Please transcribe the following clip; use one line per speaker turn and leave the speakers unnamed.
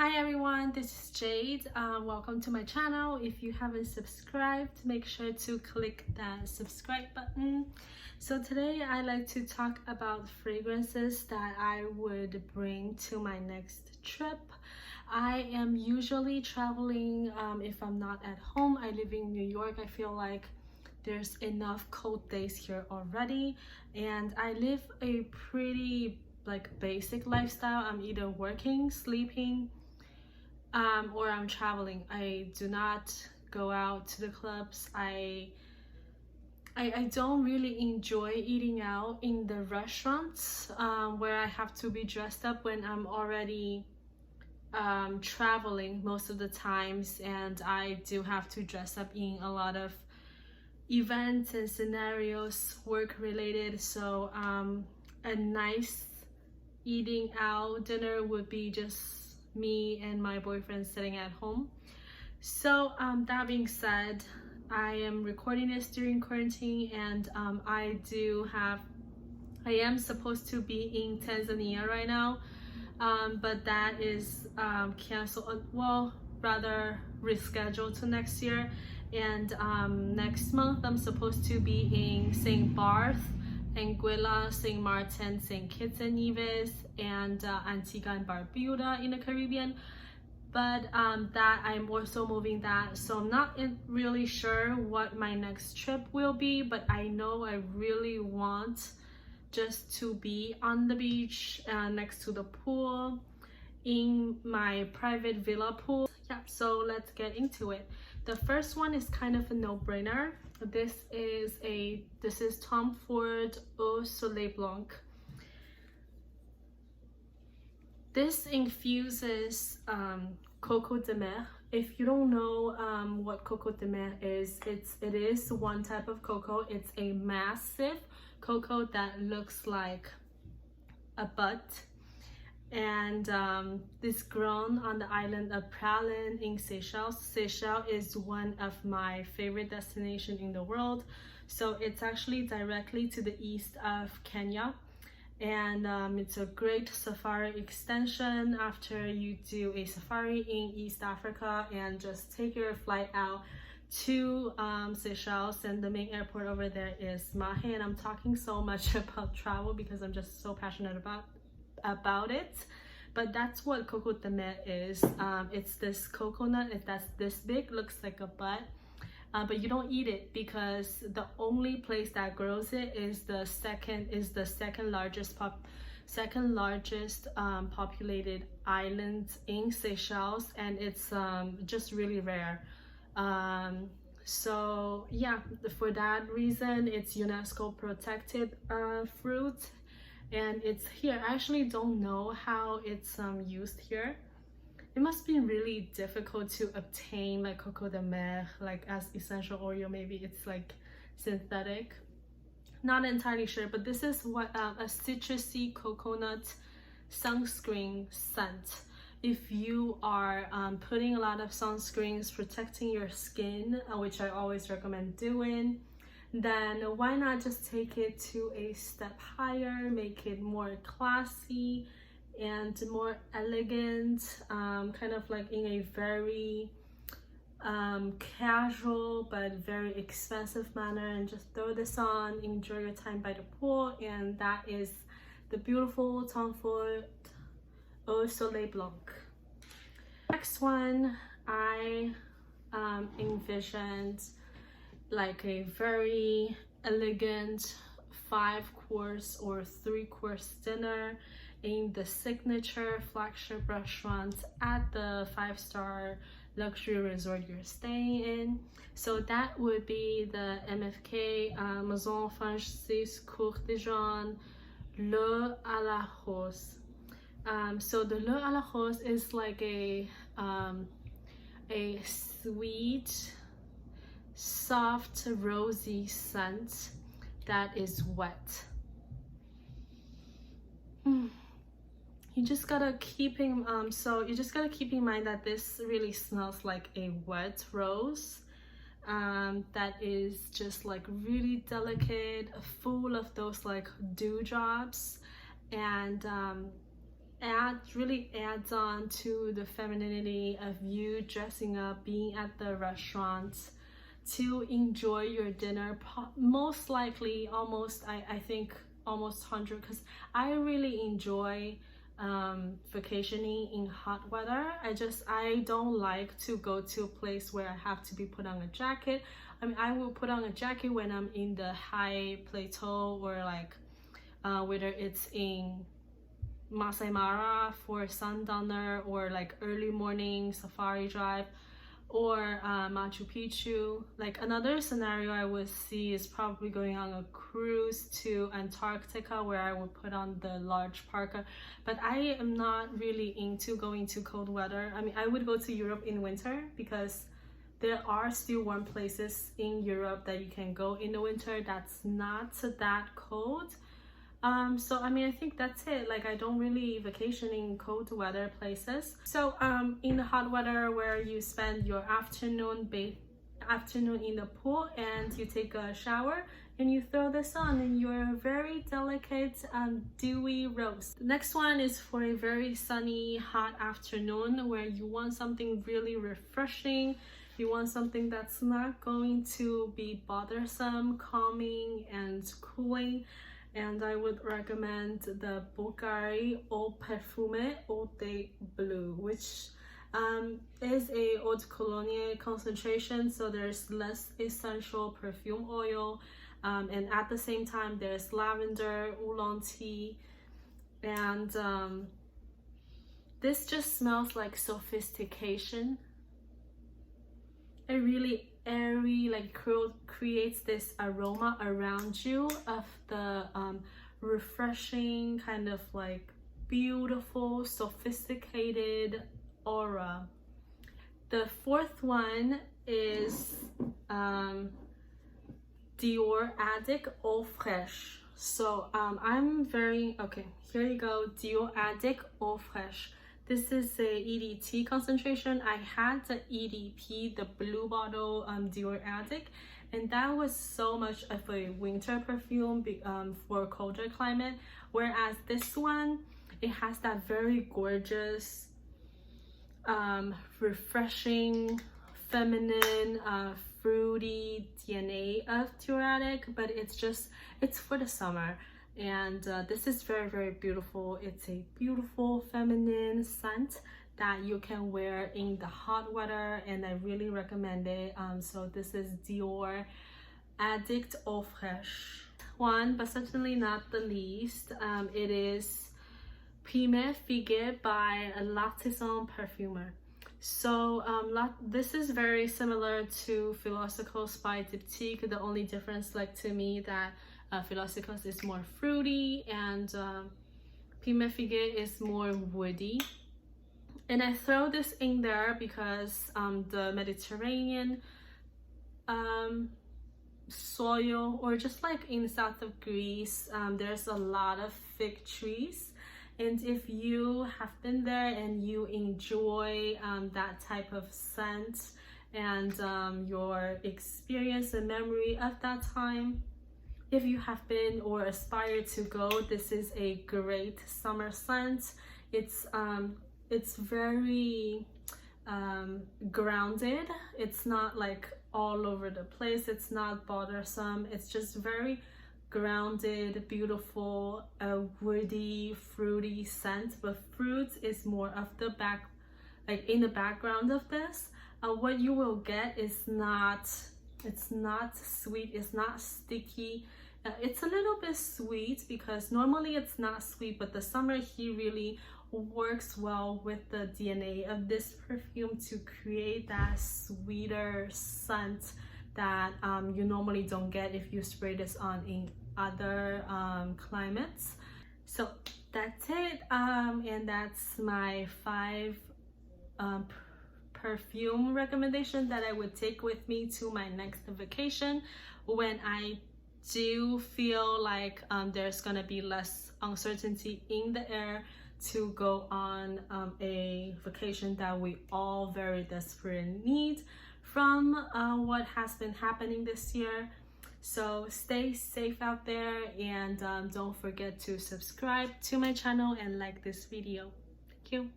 Hi everyone, this is Jade. Welcome to my channel. If you haven't subscribed, make sure to click that subscribe button. So today I like to talk about fragrances that I would bring to my next trip. I am usually traveling if I'm not at home. I live in New York. I feel like there's enough cold days here already, and I live a pretty basic lifestyle. I'm either working, sleeping, or I'm traveling. I do not go out to the clubs. I don't really enjoy eating out in the restaurants where I have to be dressed up when I'm already traveling most of the times, and I do have to dress up in a lot of events and scenarios, work related. So a nice eating out dinner would be just me and my boyfriend sitting at home. So that being said, I am recording this during quarantine, and I am supposed to be in Tanzania right now, but that is canceled, well, rather rescheduled to next year. And next month I'm supposed to be in St. Barth, Anguilla, St. Martin, St. Kitts and Nevis, and Antigua and Barbuda in the Caribbean. But that I'm also moving that, so I'm not really sure what my next trip will be, but I know I really want just to be on the beach next to the pool in my private villa pool. Yeah, so let's get into it. The first one is kind of a no-brainer. This is Tom Ford Beausoleil Blanc. This infuses coco de mer. If you don't know what coco de mer is, it is one type of cocoa. It's a massive cocoa that looks like a butt, and this grown on the island of Praslin in Seychelles. Seychelles is one of my favorite destinations in the world. So it's actually directly to the east of Kenya, and it's a great safari extension after you do a safari in East Africa, and just take your flight out to Seychelles, and the main airport over there is Mahe. And I'm talking so much about travel because I'm just so passionate about it, but that's what coco de mer is. It's this coconut that's this big, looks like a butt, but you don't eat it because the only place that grows it is the second largest populated island in Seychelles, and it's just really rare. So yeah, for that reason it's UNESCO protected fruit, and it's here. I actually don't know how it's used here. It must be really difficult to obtain like coco de mer as essential oil. Maybe it's like synthetic, not entirely sure. But this is what a citrusy coconut sunscreen scent. If you are putting a lot of sunscreens, protecting your skin, which I always recommend doing, then why not just take it to a step higher, make it more classy and more elegant, kind of like in a very casual but very expensive manner, and just throw this on, enjoy your time by the pool. And that is the beautiful Tom Ford Beausoleil Blanc. Next one, I envisioned like a very elegant 5-course or 3-course dinner in the signature flagship restaurant at the 5-star luxury resort you're staying in. So that would be the MFK Maison Francis Kurkdijian Le à la Rose. So the Le à la Rose is like a sweet, soft, rosy scent that is wet. You just gotta keep in mind that this really smells like a wet rose that is just like really delicate, full of those like dewdrops, and really adds on to the femininity of you dressing up, being at the restaurant to enjoy your dinner. Most likely I think almost 100, because I really enjoy vacationing in hot weather. I don't like to go to a place where I have to be put on a jacket. I mean, I will put on a jacket when I'm in the high plateau, or like whether it's in Masai Mara for sundowner, or like early morning safari drive, or Machu Picchu. Like another scenario I would see is probably going on a cruise to Antarctica, where I would put on the large parka. But I am not really into going to cold weather. I mean, I would go to Europe in winter, because there are still warm places in Europe that you can go in the winter that's not that cold. So I mean, I think that's it. Like, I don't really vacation in cold weather places. So in the hot weather, where you spend your afternoon in the pool, and you take a shower and you throw this on, and you're very delicate dewy rose. The next one is for a very sunny hot afternoon, where you want something really refreshing. You want something that's not going to be bothersome, calming and cooling. And I would recommend the BVLGARI Eau Parfumée Eau de Bleu, which is a eau de cologne concentration, so there's less essential perfume oil, and at the same time there's lavender, oolong tea, and this just smells like sophistication. It really airy, like creates this aroma around you of the refreshing, kind of like beautiful, sophisticated aura. The fourth one is Dior Addict of Flesh. So okay, here you go, Dior Addict of Flesh. This is a EDT concentration. I had the EDP, the blue bottle Dior Addict, and that was so much of a winter perfume for colder climate. Whereas this one, it has that very gorgeous, refreshing, feminine, fruity DNA of Dior Addict, but it's for the summer. And this is very, very beautiful. It's a beautiful feminine scent that you can wear in the hot weather, and I really recommend it. So this is Dior Addict of Flesh. One, but certainly not the least, it is Primer Figuier by L'Artisan Parfumeur. So this is very similar to Philosophical by Diptyque. The only difference, like to me, that Philosophical is more fruity, and Primer Figuier is more woody. And I throw this in there because the Mediterranean soil, or just like in the south of Greece, there's a lot of fig trees. And if you have been there and you enjoy that type of scent, and your experience and memory of that time, if you have been or aspire to go, this is a great summer scent. It's very grounded. It's not like all over the place. It's not bothersome. It's just very grounded, beautiful, woody, fruity scent. But fruit is more of the in the background of this. What you will get is it's not sweet, it's not sticky. It's a little bit sweet, because normally it's not sweet, but the summer heat really works well with the DNA of this perfume to create that sweeter scent that you normally don't get if you spray this on in other climates. So that's it, and that's my 5 perfume recommendation that I would take with me to my next vacation, when I do feel like there's gonna be less uncertainty in the air, to go on a vacation that we all very desperately need from what has been happening this year. So stay safe out there, and don't forget to subscribe to my channel and like this video. Thank you.